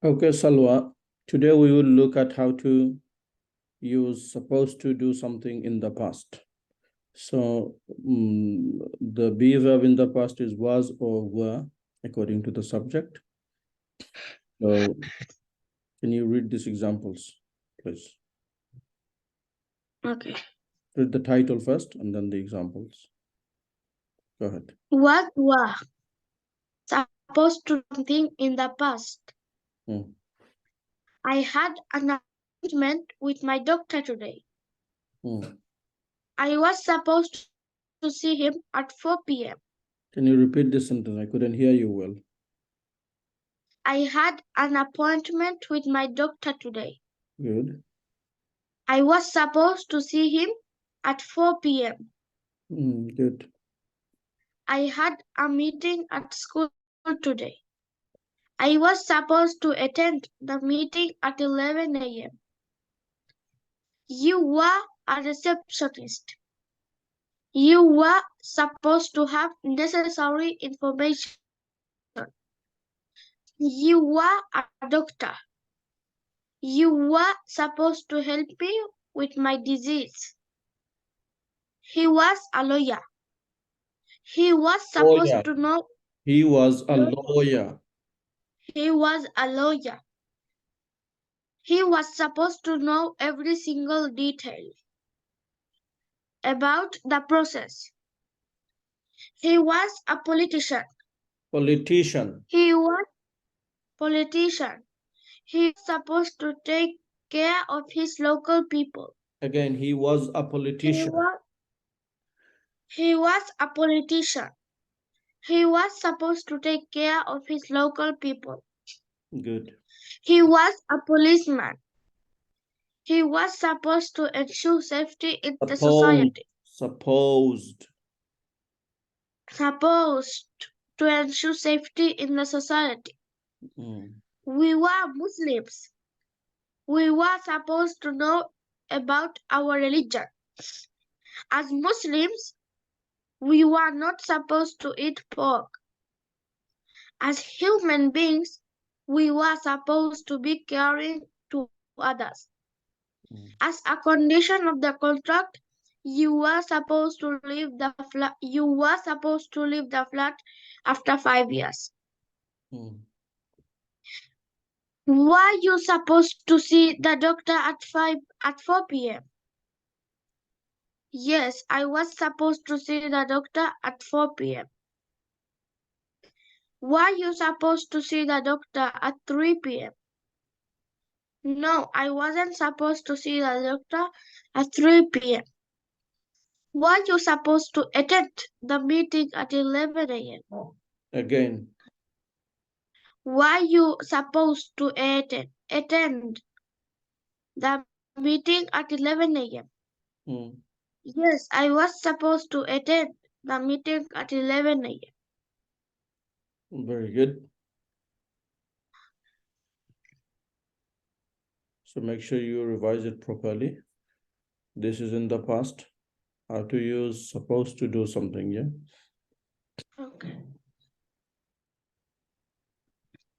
Okay, Salwa, today we will look at how to use supposed to do something in the past. So the be verb in the past is was or were, according to the subject. So can you read these examples, please? Okay. Read the title first and then the examples. Go ahead. What were supposed to do something in the past? Hmm. I had an appointment with my doctor today. Hmm. I was supposed to see him at 4 p.m. Can you repeat this sentence? I couldn't hear you well. I had an appointment with my doctor today. Good. I was supposed to see him at 4 p.m. Good. I had a meeting at school today. I was supposed to attend the meeting at 11 a.m. You were a receptionist. You were supposed to have necessary information. You were a doctor. You were supposed to help me with my disease. He was a lawyer. He was supposed to know. He was a lawyer. He was a lawyer. He was supposed to know every single detail about the process. He was a politician. Politician. He was a politician. He was supposed to take care of his local people. Again, he was a politician. He was a politician. He was supposed to take care of his local people. Good. He was a policeman. He was supposed to ensure safety in the society. Supposed To ensure safety in the society. We were Muslims. We were supposed to know about our religion. As Muslims, we were not supposed to eat pork. As human beings, we were supposed to be caring to others. As a condition of the contract, you were supposed to leave the flat. You were supposed to leave the flat after 5 years. Were you supposed to see the doctor at 4 p.m.? Yes, I was supposed to see the doctor at 4 p.m. Were you supposed to see the doctor at 3 p.m.? No, I wasn't supposed to see the doctor at 3 p.m. Were you supposed to attend the meeting at 11 a.m.? Again. Were you supposed to attend the meeting at 11 a.m.? Yes, I was supposed to attend the meeting at 11 a.m. Very good. So make sure you revise it properly. This is in the past. How to use supposed to do something, yeah?